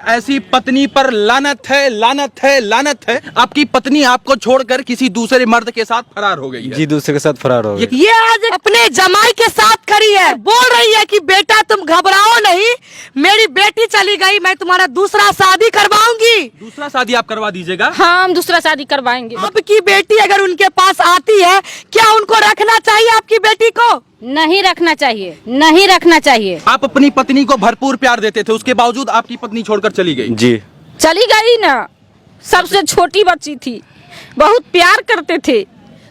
ऐसी पत्नी पर लानत है, लानत है, लानत है। आपकी पत्नी आपको छोड़कर किसी दूसरे मर्द के साथ फरार हो गई है। जी, दूसरे के साथ फरार हो गई। ये आज अपने जमाई के साथ खड़ी है, बोल रही है कि बेटा तुम घबराओ नहीं, मेरी बेटी चली गई, मैं तुम्हारा दूसरा शादी करवाऊंगी। दूसरा शादी आप करवा दीजिएगा? हाँ, हम दूसरा शादी करवाएंगे। आपकी बेटी अगर उनके पास आती है, क्या उनको रखना चाहिए आपकी बेटी को? नहीं रखना चाहिए, नहीं रखना चाहिए। आप अपनी पत्नी को भरपूर प्यार देते थे, उसके बावजूद आपकी पत्नी छोड़कर चली गई। जी, चली गई ना, सबसे छोटी बच्ची थी, बहुत प्यार करते थे,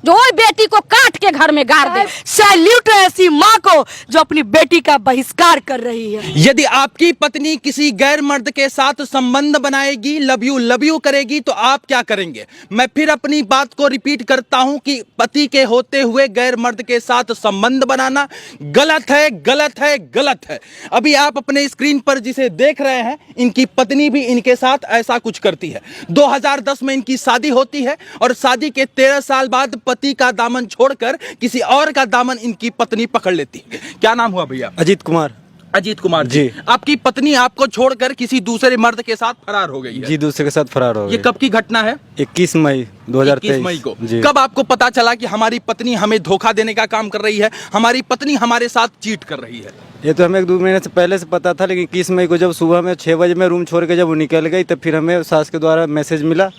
जो बेटी को काट के घर में गाड़ दे। सैल्यूट है ऐसी माँ को जो अपनी बेटी का बहिष्कार कर रही है। यदि आपकी पत्नी किसी गैर मर्द के साथ संबंध बनाएगी, लव यू करेगी, तो आप क्या करेंगे? मैं फिर अपनी बात को रिपीट करता हूं कि पति के होते हुए गैर मर्द के साथ संबंध बनाना गलत है, गलत है, गलत है। अभी आप अपने स्क्रीन पर जिसे देख रहे हैं, इनकी पत्नी भी इनके साथ ऐसा कुछ करती है। 2010 में इनकी शादी होती है और शादी के 13 साल बाद पति का दामन छोड़कर किसी और का दामन इनकी पत्नी पकड़ लेती है। क्या नाम हुआ भैया? अजीत कुमार। अजीत कुमार जी। आपकी पत्नी आपको छोड़कर किसी दूसरे मर्द के साथ फरार हो गई है। जी, दूसरे के साथ फरार हो गई। ये कब की घटना है? 21 मई 2023। 21 मई को। जी। कब आपको पता चला कि हमारी पत्नी हमें धोखा देने का काम कर रही है, हमारी पत्नी हमारे साथ चीट कर रही है? ये तो हमें 1-2 महीने से पहले से पता था, लेकिन 21 मई को जब सुबह में 6 बजे में रूम छोड़ के जब वो निकल गई, तब फिर हमें सास के द्वारा मैसेज मिला,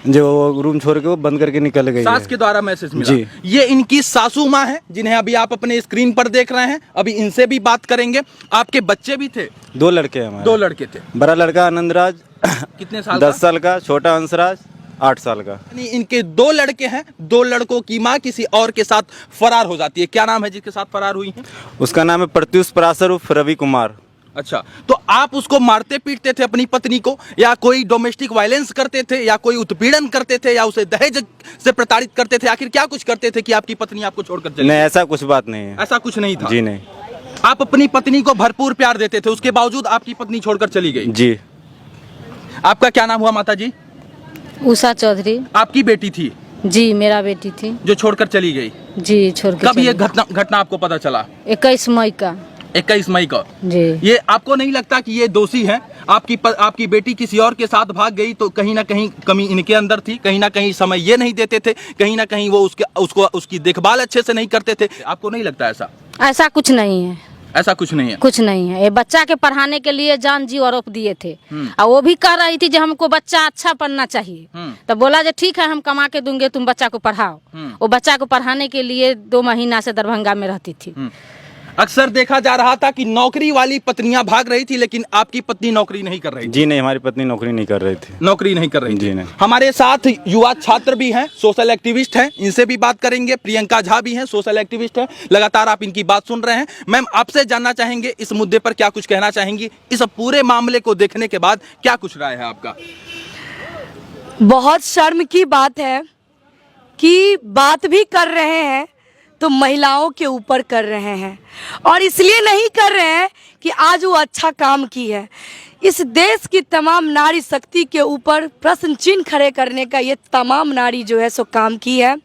जो वो रूम छोड़ के वो बंद करके निकल गई। सास के द्वारा मैसेज मिला? जी। ये इनकी सासू माँ है, जिन्हें अभी आप अपने स्क्रीन पर देख रहे हैं। अभी इनसे भी बात करेंगे। आपके बच्चे भी थे? 2 लड़के हैं हमारे। 2 लड़के थे। बड़ा लड़का आनंदराज कितने साल 10 साल का, छोटा अंशराज 8 साल का। इनके 2 लड़के हैं, 2 लड़कों की माँ किसी और के साथ फरार हो जाती है। क्या नाम है जिसके साथ फरार हुई है? उसका नाम है प्रत्युष पराशर उर्फ रवि कुमार। अच्छा, तो आप उसको मारते पीटते थे अपनी पत्नी को, या कोई डोमेस्टिक वायलेंस करते थे, या कोई उत्पीड़न करते थे, या उसे दहेज से प्रताड़ित करते थे? आखिर क्या कुछ करते थे कि आपकी पत्नी आपको छोड़कर चली? नहीं, ऐसा कुछ बात नहीं है। ऐसा कुछ नहीं था? जी नहीं। आप अपनी पत्नी को भरपूर प्यार देते थे, उसके बावजूद आपकी पत्नी छोड़कर चली गई। जी। आपका क्या नाम हुआ माता जी? उषा चौधरी। आपकी बेटी थी जी, मेरा बेटी थी जो छोड़कर चली गई? जी, छोड़ के कब चली ये गई। घटना आपको पता चला? 21 मई का। 21 मई को। जी। ये आपको नहीं लगता कि ये दोषी है? आपकी बेटी किसी और के साथ भाग गई, तो कहीं ना कहीं कमी इनके अंदर थी, कहीं ना कहीं समय ये नहीं देते थे, कहीं ना कहीं वो उसकी देखभाल अच्छे से नहीं करते थे। आपको नहीं लगता ऐसा? ऐसा कुछ नहीं है, ऐसा कुछ नहीं है? कुछ नहीं है। ये बच्चा के पढ़ाने के लिए जान जी आरोप दिए थे, और वो भी कह रही थी कि हमको बच्चा अच्छा पढ़ना चाहिए। तब बोला जो ठीक है, हम कमा के दूंगे, तुम बच्चा को पढ़ाओ। वो बच्चा को पढ़ाने के लिए 2 महीना से दरभंगा में रहती थी। अक्सर देखा जा रहा था कि नौकरी वाली पत्नियां भाग रही थी, लेकिन आपकी पत्नी नौकरी नहीं कर रही थी। जी नहीं, हमारी पत्नी नौकरी नहीं कर रही थी। नौकरी नहीं कर रही जी थी। नहीं। हमारे साथ युवा छात्र भी हैं, सोशल एक्टिविस्ट हैं, इनसे भी बात करेंगे। प्रियंका झा भी हैं, सोशल एक्टिविस्ट हैं। लगातार आप इनकी बात सुन रहे हैं। मैम, आपसे जानना चाहेंगे इस मुद्दे पर क्या कुछ कहना चाहेंगी? इस पूरे मामले को देखने के बाद क्या कुछ राय है आपका? बहुत शर्म की बात है कि बात भी कर रहे हैं तो महिलाओं के ऊपर कर रहे हैं, और इसलिए नहीं कर रहे हैं कि आज वो अच्छा काम की है। इस देश की तमाम नारी शक्ति के ऊपर प्रश्न चिन्ह खड़े करने का ये तमाम नारी जो है सो काम की है।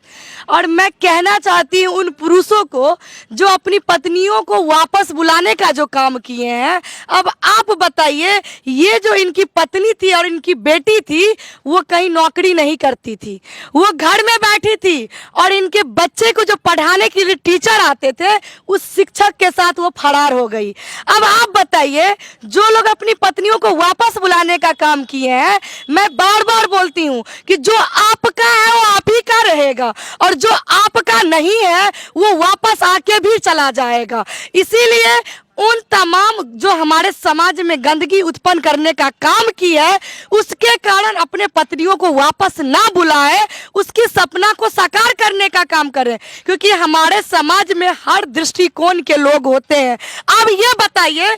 और मैं कहना चाहती हूँ उन पुरुषों को जो अपनी पत्नियों को वापस बुलाने का जो काम किए हैं। अब आप बताइए, ये जो इनकी पत्नी थी और इनकी बेटी थी, वो कहीं नौकरी नहीं करती थी, वो घर में बैठी थी, और इनके बच्चे को जो पढ़ाने के लिए टीचर आते थे, उस शिक्षक के साथ वो फरार हो गई। अब आप बताइए, जो लोग अपनी पत्नियों को वापस बुलाने का काम किए हैं, मैं बार बार बोलती हूँ कि जो आपका है वो आप ही का रहेगा, और जो आपका नहीं है वो वापस आके भी चला जाएगा। इसीलिए उन तमाम जो हमारे समाज में गंदगी उत्पन्न करने का काम किया है, उसके कारण अपने पत्नियों को वापस ना बुलाए, उसकी सपना को साकार करने का काम करें, क्योंकि हमारे समाज में हर दृष्टिकोण के लोग होते हैं। अब ये बताइए,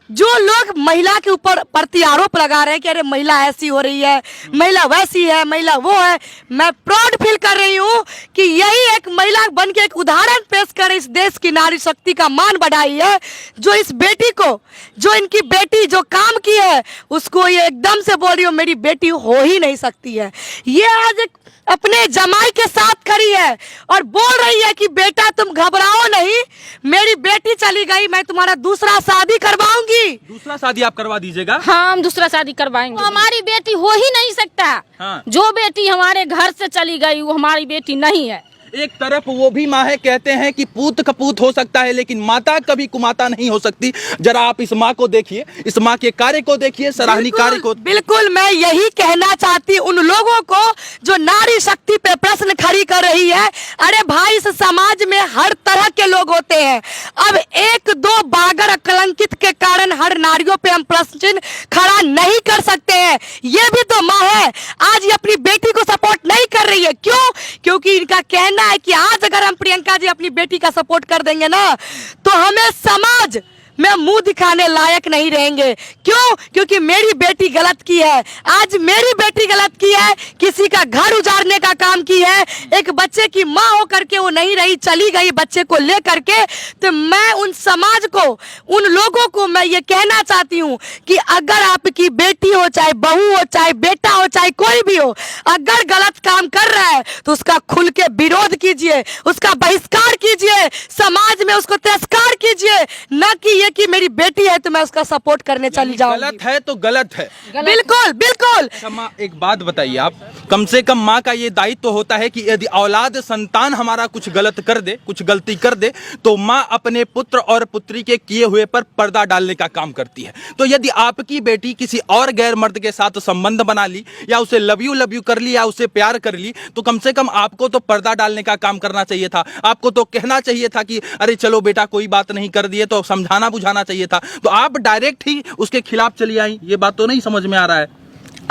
जो लोग महिला के ऊपर प्रति आरोप लगा रहे हैं कि अरे महिला ऐसी हो रही है, महिला वैसी है, महिला वो है, मैं प्राउड फील कर रही हूँ कि यही एक महिला बन के एक उदाहरण पेश कर इस देश की नारी शक्ति का मान बढ़ाई है। जो इस बेटी को, जो इनकी बेटी जो काम की है, उसको ये एकदम से बोल रही हो मेरी बेटी हो ही नहीं सकती है। ये आज अपने जमाई के साथ खड़ी है और बोल रही है कि बेटा तुम घबराओ नहीं, मेरी बेटी चली गई, मैं तुम्हारा दूसरा शादी करवाऊंगी। होगी। दूसरा शादी आप करवा दीजिएगा? हाँ, हम दूसरा शादी करवाएंगे। हमारी बेटी हो ही नहीं सकता। हाँ। जो बेटी हमारे घर से चली गई वो हमारी बेटी नहीं है। एक तरफ वो भी माँ है, कहते हैं कि पूत कपूत हो सकता है लेकिन माता कभी कुमाता नहीं हो सकती। जरा आप इस माँ को देखिए, इस माँ के कार्य को देखिए, सराहनीय कार्य को। बिल्कुल मैं यही कहना चाहती उन लोगों को जो नारी शक्ति पे प्रश्न खड़ी कर रही है। अरे भाई, इस समाज में हर तरह के लोग होते हैं। अब एक दो बागर कलंकित के कारण हर नारियों पे हम प्रश्न चिन्ह खड़ा नहीं कर सकते हैं। ये भी तो माँ है, आज ये अपनी बेटी को सपोर्ट नहीं कर रही है। क्यों? क्योंकि इनका कहना है कि आज अगर हम प्रियंका जी अपनी बेटी का सपोर्ट कर देंगे ना, तो हमें समाज में मुंह दिखाने लायक नहीं रहेंगे। क्यों? क्योंकि मेरी बेटी गलत की है। आज मेरी बेटी गलत की है, किसी का घर उजाड़ने का काम की है, एक बच्चे की माँ होकर के वो नहीं रही, चली गई बच्चे को लेकर के। तो मैं उन समाज को, उन लोगों को मैं ये कहना चाहती हूँ कि अगर आपकी बेटी हो, चाहे बहू हो, चाहे बेटा हो, चाहे कोई भी हो, अगर गलत काम कर रहा है तो उसका खुल के विरोध कीजिए, उसका बहिष्कार कीजिए, समाज में उसको तिरस्कार कीजिए, न कि कि मेरी बेटी है तो मैं उसका सपोर्ट करने चली जाऊंगी। गलत है तो गलत है। बिल्कुल बिल्कुल। माँ, एक बात बताइए आप, कम से कम माँ का ये दायित्व तो होता है कि यदि औलाद संतान हमारा कुछ गलत कर दे, कुछ गलती कर दे, तो माँ अपने पुत्र और पुत्री के किए हुए पर पर्दा डालने का काम करती है। तो यदि आपकी बेटी किसी और गैर मर्द के साथ संबंध बना ली, या उसे लव यू कर ली, या उसे प्यार कर ली, तो कम से कम आपको तो पर्दा डालने का काम करना चाहिए था। आपको तो कहना चाहिए था कि अरे चलो बेटा कोई बात नहीं, कर दिए तो समझाना बुझाना चाहिए था। तो आप डायरेक्ट ही उसके खिलाफ चली आई, ये बात तो नहीं समझ में आ रहा है।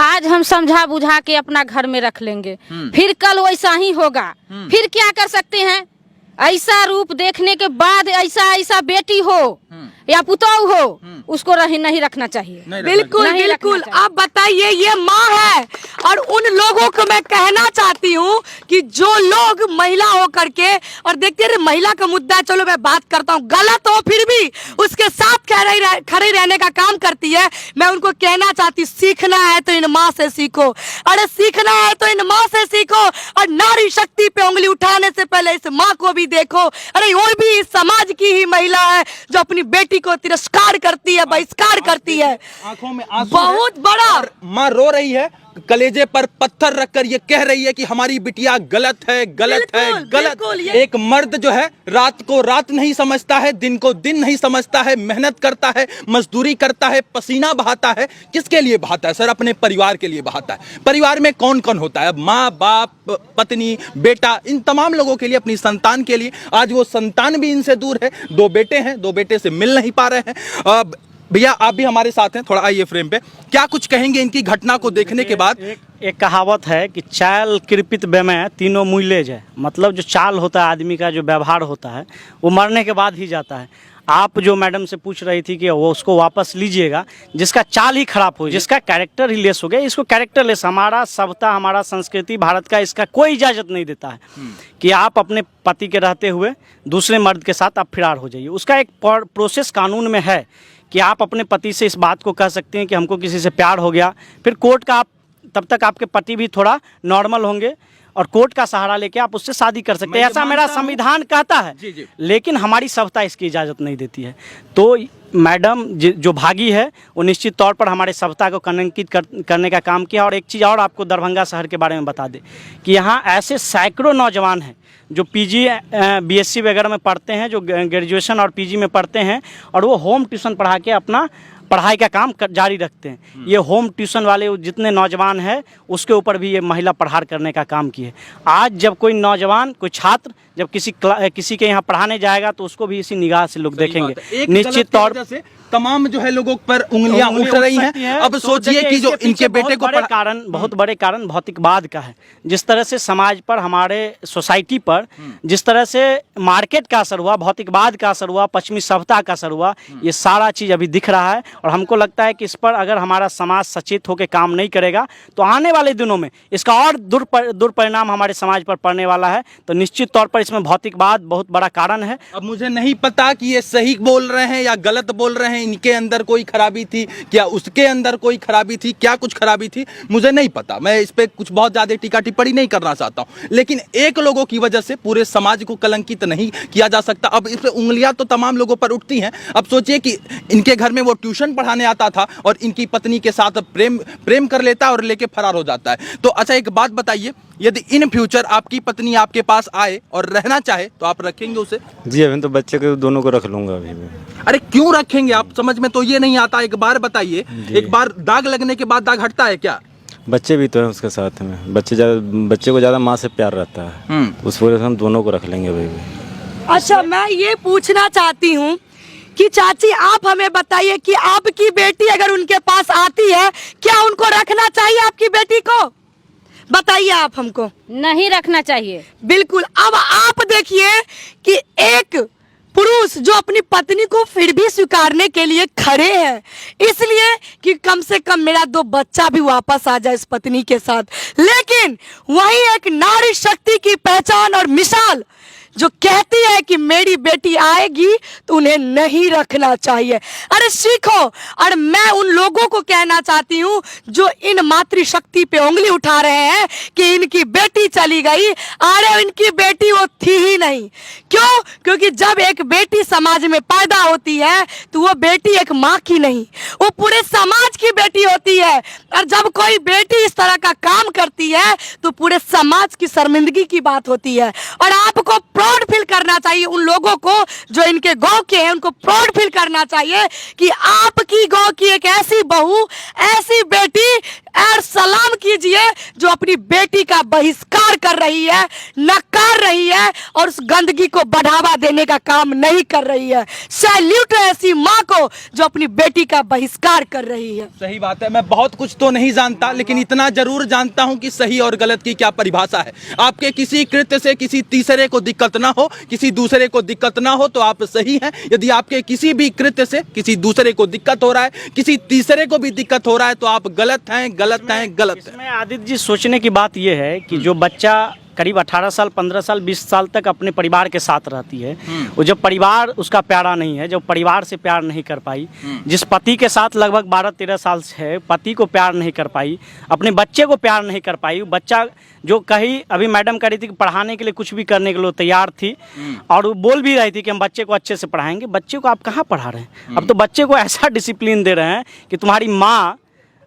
आज हम समझा बुझा के अपना घर में रख लेंगे, फिर कल वैसा ही होगा। फिर क्या कर सकते हैं? ऐसा रूप देखने के बाद ऐसा बेटी हो या पुतौह हो, उसको नहीं रखना चाहिए। बिल्कुल बिल्कुल। आप बताइए, ये माँ है और उन लोगों को मैं कहना चाहती हूँ कि जो लोग महिला हो करके और देखते रहे, महिला का मुद्दा है, चलो मैं बात करता हूँ, गलत हो फिर भी उसके साथ खड़े रहने का काम करती है। मैं उनको कहना चाहती, सीखना है तो इन माँ से सीखो। अरे सीखना है तो इन माँ से सीखो, और नारी शक्ति पे उंगली उठाने से पहले इस माँ को भी देखो। अरे वो भी इस समाज की ही महिला है जो अपनी बेटी को तिरस्कार करती है, बहिष्कार करती है। आंखों में आंसू बहुत बड़ा। माँ रो रही है, कलेजे पर पत्थर रखकर ये कह रही है कि हमारी बिटिया गलत है, गलत है, गलत। एक मर्द जो है रात को रात नहीं समझता है, दिन को दिन नहीं समझता है, मेहनत करता है, मजदूरी करता है, पसीना बहाता है। किसके लिए बहाता है सर? अपने परिवार के लिए बहाता है। परिवार में कौन कौन होता है? माँ बाप, पत्नी, बेटा, इन तमाम लोगों के लिए, अपनी संतान के लिए। आज वो संतान भी इनसे दूर है, दो बेटे हैं, दो बेटे से मिल नहीं पा रहे हैं। भैया आप भी हमारे साथ हैं, थोड़ा आइए फ्रेम पे। क्या कुछ कहेंगे इनकी घटना को देखने के बाद? एक कहावत है कि चाल कृपित बेमय तीनों मूलेज है। मतलब जो चाल होता है आदमी का, जो व्यवहार होता है, वो मरने के बाद ही जाता है। आप जो मैडम से पूछ रही थी कि वो उसको वापस लीजिएगा, जिसका चाल ही खराब हो, जिसका कैरेक्टर ही लेस हो गया, इसको कैरेक्टर लेस, हमारा सभ्यता, हमारा संस्कृति भारत का इसका कोई इजाज़त नहीं देता है कि आप अपने पति के रहते हुए दूसरे मर्द के साथ आप फरार हो जाइए। उसका एक प्रोसेस कानून में है कि आप अपने पति से इस बात को कह सकते हैं कि हमको किसी से प्यार हो गया, फिर कोर्ट का, आप तब तक आपके पति भी थोड़ा नॉर्मल होंगे और कोर्ट का सहारा लेके आप उससे शादी कर सकते हैं। ऐसा मेरा संविधान कहता है। जी। लेकिन हमारी सभ्यता इसकी इजाज़त नहीं देती है। तो मैडम जो भागी है वो निश्चित तौर पर हमारे सभ्यता को कलंकित करने का काम किया। और एक चीज़ और आपको दरभंगा शहर के बारे में बता दें कि यहाँ ऐसे सैकड़ों नौजवान हैं जो पीजी बीएससी वगैरह में पढ़ते हैं, जो ग्रेजुएशन और पीजी में पढ़ते हैं, और वो होम ट्यूशन पढ़ा के अपना पढ़ाई का काम जारी रखते हैं। ये होम ट्यूशन वाले जितने नौजवान हैं उसके ऊपर भी ये महिला प्रहार करने का काम की है। आज जब कोई नौजवान, कोई छात्र जब किसी के यहाँ पढ़ाने जाएगा तो उसको भी इसी निगाह से लोग देखेंगे। निश्चित तौर से तमाम जो है लोगों पर उंगलियां उठ रही हैं। अब सोचिए कि जो इनके बेटे को बहुत बड़े कारण भौतिकवाद का है। जिस तरह से समाज पर, हमारे सोसाइटी पर जिस तरह से मार्केट का असर हुआ, भौतिकवाद का असर हुआ, पश्चिमी सभ्यता का असर हुआ, ये सारा चीज़ अभी दिख रहा है। और हमको लगता है कि इस पर अगर हमारा समाज सचेत होकर काम नहीं करेगा तो आने वाले दिनों में इसका और दुष्परिणाम हमारे समाज पर पड़ने वाला है। तो निश्चित तौर पर इसमें भौतिकवाद बहुत बड़ा कारण है। अब मुझे नहीं पता कि ये सही बोल रहे हैं या गलत बोल रहे हैं, इनके अंदर कोई खराबी थी क्या, उसके अंदर कोई खराबी थी क्या, कुछ खराबी थी मुझे नहीं पता। मैं इस पे कुछ बहुत ज्यादा टीका टिप्पणी नहीं करना चाहता हूं, लेकिन एक लोगों की वजह से पूरे समाज को कलंकित नहीं किया जा सकता। अब इस पे उंगलियां तो तमाम लोगों पर उठती हैं। अब सोचिए कि इनके घर में वो ट्यूशन पढ़ाने आता था और इनकी पत्नी के साथ प्रेम कर लेता है और लेके फरार हो जाता है। तो अच्छा एक बात बताइए, यदि इन फ्यूचर आपकी पत्नी आपके पास आए और रहना चाहे तो आप रखेंगे उसे? जी अभी तो बच्चे को दोनों को रख लूंगा अभी भी। अरे क्यों रखेंगे आप, समझ में तो ये नहीं आता। एक बार बताइए, एक बार दाग लगने के बाद दाग हटता है क्या? बच्चे भी तो हैं उसके साथ में, बच्चे को ज़्यादा माँ से प्यार रहता है, उस वजह से हम दोनों को रख लेंगे अभी भी। अच्छा मैं ये पूछना चाहती हूँ कि चाची आप हमें बताइए कि आपकी बेटी अगर उनके पास आती है, क्या उनको रखना चाहिए आपकी बेटी को? बताइए आप हमको। नहीं रखना चाहिए। बिल्कुल। अब आप देखिए कि एक पुरुष जो अपनी पत्नी को फिर भी स्वीकारने के लिए खड़े हैं, इसलिए कि कम से कम मेरा 2 बच्चा भी वापस आ जाए इस पत्नी के साथ, लेकिन वही एक नारी शक्ति की पहचान और मिसाल जो कहती है कि मेरी बेटी आएगी तो उन्हें नहीं रखना चाहिए। अरे सीखो। और मैं उन लोगों को कहना चाहती हूँ जो इन मातृशक्ति पे उंगली उठा रहे हैं कि इनकी बेटी चली गई, अरे इनकी बेटी वो थी ही नहीं। क्यों? क्योंकि जब एक बेटी समाज में पैदा होती है तो वो बेटी एक माँ की नहीं, वो पूरे समाज की बेटी होती है। और जब कोई बेटी इस तरह का काम करती है तो पूरे समाज की शर्मिंदगी की बात होती है। और आपको प्राउड फील करना चाहिए, उन लोगों को जो इनके गांव के हैं उनको प्राउड फील करना चाहिए कि आपकी गांव की एक ऐसी बहू, ऐसी बेटी, और सलाम कीजिए जो अपनी बेटी का बहिष्कार कर रही है, नकार रही है और उस गंदगी को बढ़ावा देने का काम नहीं कर रही है। सैल्यूट है ऐसी माँ को जो अपनी बेटी का बहिष्कार कर रही है। सही बात है। मैं बहुत कुछ तो नहीं जानता, लेकिन इतना जरूर जानता हूं कि सही और गलत की क्या परिभाषा है। आपके किसी कृत्य से किसी तीसरे को दिक्कत ना हो, किसी दूसरे को दिक्कत ना हो तो आप सही हैं। यदि आपके किसी भी कृत्य से किसी दूसरे को दिक्कत हो रहा है, किसी तीसरे को भी दिक्कत हो रहा है तो आप गलत हैं, गलत हैं, गलत हैं। इसमें आदित्य जी सोचने की बात यह है कि जो बच्चा करीब 18 साल, 15 साल, 20 साल तक अपने परिवार के साथ रहती है, वो जब परिवार उसका प्यारा नहीं है, जब परिवार से प्यार नहीं कर पाई, जिस पति के साथ लगभग 12-13 साल से है, पति को प्यार नहीं कर पाई, अपने बच्चे को प्यार नहीं कर पाई, बच्चा जो कहीं अभी मैडम कह रही थी कि पढ़ाने के लिए कुछ भी करने के लिए तैयार थी और वो बोल भी रही थी कि हम बच्चे को अच्छे से पढ़ाएंगे। बच्चे को आप कहाँ पढ़ा रहे हैं? अब तो बच्चे को ऐसा डिसिप्लिन दे रहे हैं कि तुम्हारी माँ,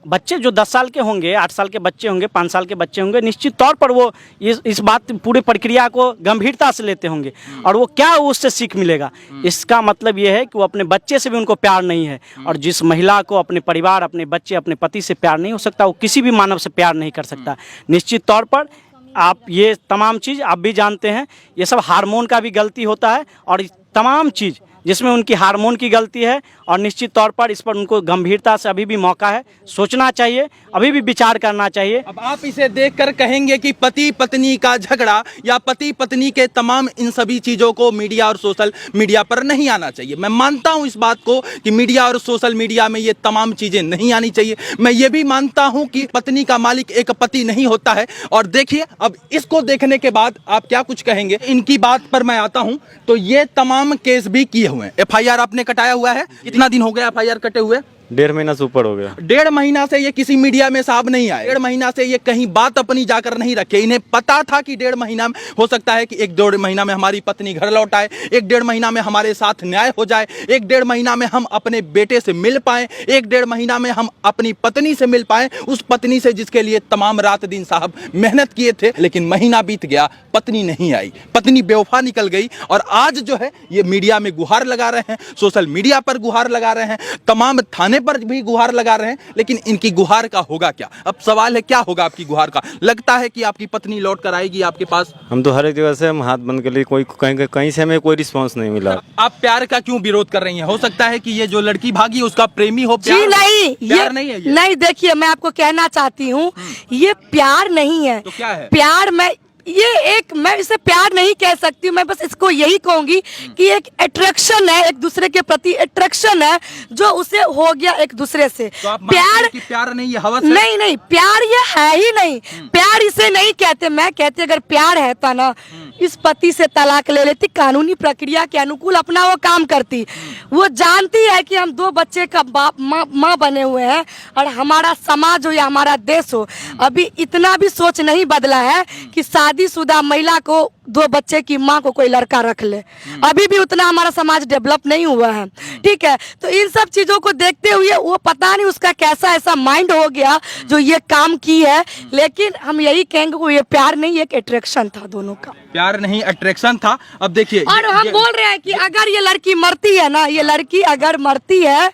बच्चे जो 10 साल के होंगे, 8 साल के बच्चे होंगे, 5 साल के बच्चे होंगे, निश्चित तौर पर वो इस बात पूरे प्रक्रिया को गंभीरता से लेते होंगे और वो क्या उससे सीख मिलेगा। इसका मतलब ये है कि वो अपने बच्चे से भी उनको प्यार नहीं है, और जिस महिला को अपने परिवार, अपने बच्चे, अपने पति से प्यार नहीं हो सकता, वो किसी भी मानव से प्यार नहीं कर सकता। निश्चित तौर पर आप ये तमाम चीज़ आप भी जानते हैं, ये सब हार्मोन का भी गलती होता है और तमाम चीज़ जिसमें उनकी हार्मोन की गलती है, और निश्चित तौर पर इस पर उनको गंभीरता से अभी भी मौका है, सोचना चाहिए, अभी भी विचार करना चाहिए। अब आप इसे देखकर कहेंगे कि पति पत्नी का झगड़ा या पति पत्नी के तमाम इन सभी चीजों को मीडिया और सोशल मीडिया पर नहीं आना चाहिए। मैं मानता हूं इस बात को कि मीडिया और सोशल मीडिया में ये तमाम चीजें नहीं आनी चाहिए। मैं ये भी मानता हूं कि पत्नी का मालिक एक पति नहीं होता है। और देखिए, अब इसको देखने के बाद आप क्या कुछ कहेंगे। इनकी बात पर मैं आता हूं तो ये तमाम केस भी किए हुए हैं। FIR आपने कटाया हुआ है, कितना दिन हो गया FIR कटे हुए? 1.5 महीना से ऊपर हो गया। 1.5 महीना से ये किसी मीडिया में साहब नहीं आए। 1.5 महीना से ये कहीं बात अपनी जाकर नहीं रखे। इन्हें पता था कि 1.5 महीना में हो सकता है कि 1-1.5 महीना में हमारी पत्नी घर लौट आए, 1-1.5 महीना में हमारे साथ न्याय हो जाए, 1-1.5 महीना में हम अपने बेटे से मिल पाए, 1-1.5 महीना में हम अपनी पत्नी से मिल पाए, उस पत्नी से जिसके लिए तमाम रात दिन साहब मेहनत किए थे। लेकिन महीना बीत गया, पत्नी नहीं आई, पत्नी बेवफा निकल गई। और आज जो है ये मीडिया में गुहार लगा रहे हैं, सोशल मीडिया पर गुहार लगा रहे हैं, तमाम थाने पर भी गुहार लगा रहे हैं, लेकिन इनकी गुहार का होगा क्या? अब सवाल है क्या होगा आपकी गुहार का? लगता है कि आपकी पत्नी लौट कर आएगी आपके पास? हम तो हर एक जगह से हम हाथ बंद कर लिए, कोई कहीं से हमें कोई रिस्पांस नहीं मिला। आप प्यार का क्यों विरोध कर रही हैं? हो सकता है कि ये जो लड़की भागी उसका प्रेमी हो। जी नहीं, प्यार नहीं है ये। नहीं, देखिए मैं आपको कहना चाहती हूँ, ये प्यार नहीं है। तो क्या है? प्यार मैं ये एक, मैं इसे प्यार नहीं कह सकती, मैं बस इसको यही कहूंगी कि एक अट्रैक्शन है, एक दूसरे के प्रति अट्रैक्शन है जो उसे हो गया एक दूसरे से। तो आप मानते हैं कि प्यार नहीं, ये हवस है? नहीं नहीं, प्यार ये है ही नहीं। प्यार इसे नहीं कहते। मैं कहती अगर प्यार है था ना, इस पति से तलाक ले लेती, कानूनी प्रक्रिया के अनुकूल अपना वो काम करती। वो जानती है कि हम 2 बच्चे का बाप माँ बने हुए हैं और हमारा समाज हो या हमारा देश हो, अभी इतना भी सोच नहीं बदला है कि शादीशुदा महिला को 2 बच्चे की माँ को कोई लड़का रख ले। अभी भी उतना हमारा समाज डेवलप नहीं हुआ है, ठीक है। तो इन सब चीजों को देखते हुए वो पता नहीं उसका कैसा ऐसा माइंड हो गया जो ये काम की है। लेकिन हम यही कहेंगे वो ये प्यार नहीं, एक अट्रैक्शन था दोनों का। प्यार नहीं, अट्रैक्शन था। अब देखिए, और हम बोल रहे हैं कि अगर ये लड़की मरती है ना, ये लड़की अगर मरती है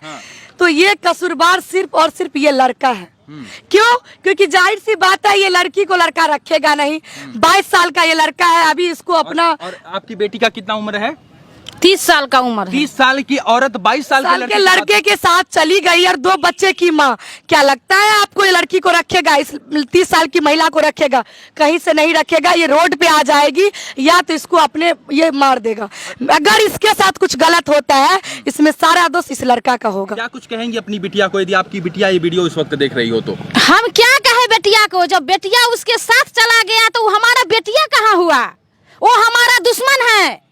तो ये कसूरवार सिर्फ और सिर्फ ये लड़का है। क्यों? क्योंकि जाहिर सी बात है ये लड़की को लड़का रखेगा नहीं। 22 साल का ये लड़का है, अभी इसको अपना। और आपकी बेटी का कितना उम्र है? 30 साल का उम्र है। 30 साल की औरत 22 साल के लड़के के साथ चली गई और 2 बच्चे की माँ। क्या लगता है आपको ये लड़की को रखेगा? इस 30 साल की महिला को रखेगा? कहीं से नहीं रखेगा। ये रोड पे आ जाएगी या तो इसको अपने ये मार देगा। अगर इसके साथ कुछ गलत होता है, इसमें सारा दोष इस लड़का का होगा। क्या कुछ कहेंगे अपनी बिटिया को, यदि आपकी बिटिया ये वीडियो इस वक्त देख रही हो तो? हम क्या कहे बेटिया को? जब बेटिया उसके साथ चला गया तो हमारा बेटिया कहाँ हुआ? वो हमारा दुश्मन है,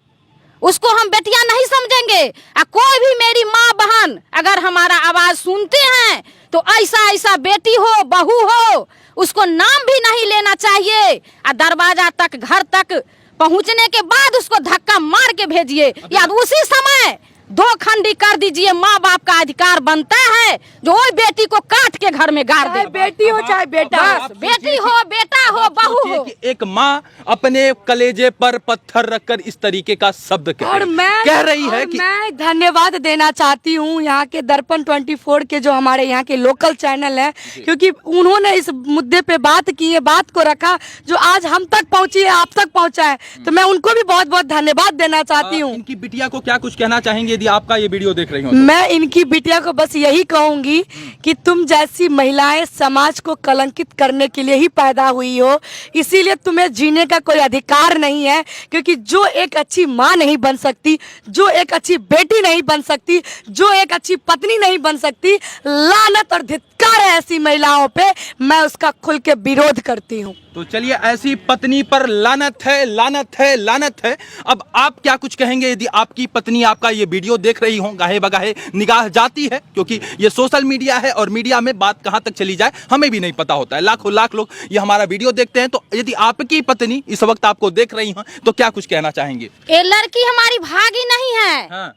उसको हम बेटिया नहीं समझेंगे। कोई भी मेरी माँ बहन अगर हमारा आवाज सुनते हैं तो ऐसा ऐसा बेटी हो, बहू हो, उसको नाम भी नहीं लेना चाहिए। दरवाजा तक, घर तक पहुँचने के बाद उसको धक्का मार के भेजिए या उसी समय 2 खंडी कर दीजिए। माँ बाप का अधिकार बनता है जो वो बेटी को काट के घर में गाड़ दे। बेटी हो चाहे बेटा, बस बेटी हो, बेटा हो, बहू हो। कि एक माँ अपने कलेजे पर पत्थर रखकर इस तरीके का शब्द कह रही है कि मैं धन्यवाद देना चाहती हूँ यहाँ के दर्पण 24 के जो हमारे यहाँ के लोकल चैनल है, क्योंकि उन्होंने इस मुद्दे पे बात की है, बात को रखा जो आज हम तक पहुँची है, आप तक पहुँचा है। तो मैं उनको भी बहुत बहुत धन्यवाद देना चाहती हूँ। इनकी बिटिया को क्या कुछ कहना चाहेंगे यदि आपका ये वीडियो देख रही हो तो? मैं इनकी बिटिया को बस यही कहूंगी कि तुम जैसी महिलाएं समाज को कलंकित करने के लिए ही पैदा हुई हो, इसीलिए तुम्हें जीने का कोई अधिकार नहीं है। क्योंकि जो एक अच्छी माँ नहीं बन सकती, जो एक अच्छी बेटी नहीं बन सकती, जो एक अच्छी पत्नी नहीं बन सकती, लानत और धिक्कार है ऐसी महिलाओं पे। मैं उसका खुल के विरोध करती हूँ। तो चलिए, ऐसी पत्नी पर लानत है, लानत है, लानत है। अब आप क्या कुछ कहेंगे यदि आपकी पत्नी आपका ये वीडियो देख रही हो? गाहे बगाहे निगाह जाती है, क्योंकि ये सोशल मीडिया है और मीडिया में बात कहां तक चली जाए हमें भी नहीं पता होता है। लाखों लाख लोग ये हमारा वीडियो देखते हैं। तो यदि आपकी पत्नी इस वक्त आपको देख रही हो तो क्या कुछ कहना चाहेंगे? ये लड़की हमारी भागी नहीं है। हाँ।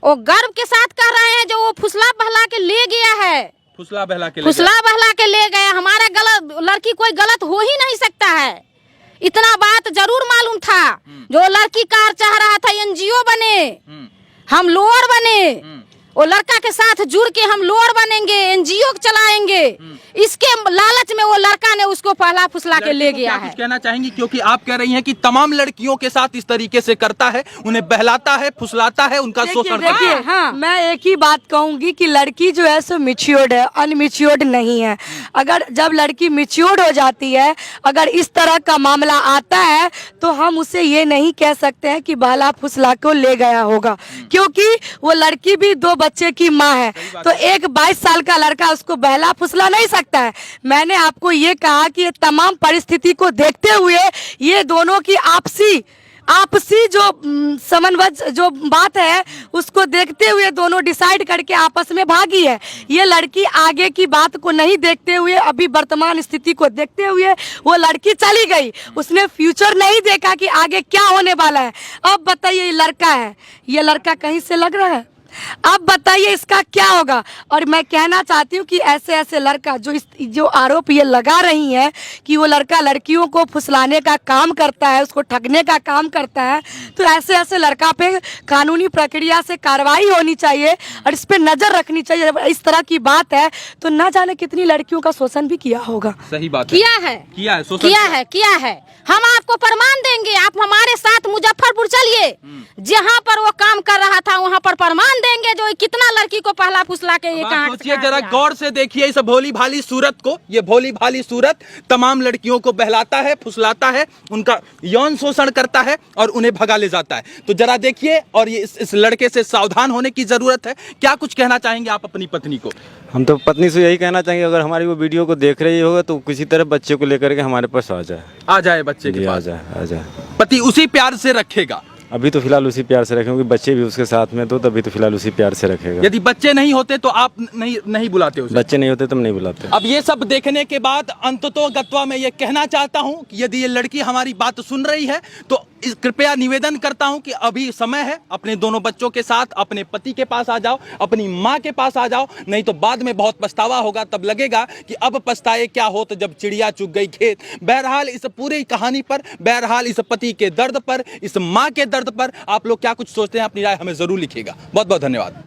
वो गर्व के साथ कह रहे हैं जो वो फुसला बहला के ले गया है। फुसला बहला के ले गया। हमारा गलत, लड़की कोई गलत हो ही नहीं सकता है। इतना बात जरूर मालूम था। जो लड़की कार चाह रहा था एनजीओ बने, हम लोअर बने, वो लड़का के साथ जुड़ के हम लोअर बनेंगे, एनजीओ चलाएंगे। इसके लालच में वो लड़का ने उसको पहला फुसला के ले गया है। कुछ कहना चाहेंगी? क्योंकि आप कह रही हैं कि तमाम लड़कियों के साथ इस तरीके से करता है, उन्हें बहलाता है, फुसलाता है, उनका शोषण करता है। हाँ, मैं एक ही बात कहूंगी कि लड़की जो है सो मैच्योर्ड है, अनमैच्योर्ड नहीं है। अगर जब लड़की मैच्योर्ड हो जाती है, अगर इस तरह का मामला आता है तो हम उसे ये नहीं कह सकते हैं कि बहला फुसला को ले गया होगा, क्योंकि वो लड़की भी 2 बच्चे की माँ है। तो एक 22 साल का लड़का उसको बहला फुसला नहीं सकता है। मैंने आपको ये कहा कि ये तमाम परिस्थिति को देखते हुए ये दोनों की आपसी जो समन्वय जो बात है उसको देखते हुए दोनों डिसाइड करके आपस में भागी है। ये लड़की आगे की बात को नहीं देखते हुए, अभी वर्तमान स्थिति को देखते हुए वो लड़की चली गई। उसने फ्यूचर नहीं देखा कि आगे क्या होने वाला है। अब बताइए, ये लड़का है, ये लड़का कहीं से लग रहा है? अब बताइए इसका क्या होगा। और मैं कहना चाहती हूँ कि ऐसे ऐसे लड़का जो आरोप ये लगा रही हैं कि वो लड़का लड़कियों को फुसलाने का काम करता है, उसको ठगने का काम करता है, तो ऐसे ऐसे लड़का पे कानूनी प्रक्रिया से कार्रवाई होनी चाहिए और इस पे नजर रखनी चाहिए। इस तरह की बात है तो न जाने कितनी लड़कियों का शोषण भी किया होगा। सही बात किया है। हम आपको प्रमाण देंगे। आप हमारे साथ मुजफ्फरपुर चलिए, जहाँ पर वो काम कर रहा था वहाँ पर प्रमाण देंगे जो कितना लड़की को पहला फुसला के ये अब आप कहाँ सोचिए जरा गौर से देखिए इस भोली भाली सूरत को। ये भोली भाली सूरत तमाम लड़कियों को बहलाता है, फुसलाता है, उनका यौन शोषण करता है और उन्हें भगा ले जाता है। तो जरा देखिए, और ये इस लड़के से सावधान होने की जरूरत है। क्या कुछ कहना चाहेंगे आप अपनी पत्नी को? हम तो पत्नी से यही कहना चाहेंगे, अगर हमारी वो वीडियो को देख रही होगा तो किसी तरह बच्चे को लेकर के हमारे पास आ जाए बच्चे जी, के आ पास जाए। पति उसी प्यार से रखेगा। अभी तो फिलहाल उसी प्यार से रखें, क्योंकि बच्चे भी उसके साथ में तो तभी तो फिलहाल उसी प्यार से रखेगा। यदि बच्चे नहीं होते तो आप नहीं बुलाते उसे? बच्चे नहीं होते तो हम नहीं बुलाते। अब ये सब देखने के बाद अंततोगत्वा मैं ये कहना चाहता हूं कि यदि ये लड़की हमारी बात सुन रही है तो कृपया निवेदन करता हूं कि अभी समय है, अपने दोनों बच्चों के साथ अपने पति के पास आ जाओ, अपनी माँ के पास आ जाओ, नहीं तो बाद में बहुत पछतावा होगा। तब लगेगा कि अब पछताए क्या हो तो जब चिड़िया चुग गई खेत। बहरहाल इस पूरी कहानी पर, बहरहाल इस पति के दर्द पर, इस माँ के दर्द पर आप लोग क्या कुछ सोचते हैं, अपनी राय हमें जरूर लिखिएगा। बहुत बहुत धन्यवाद।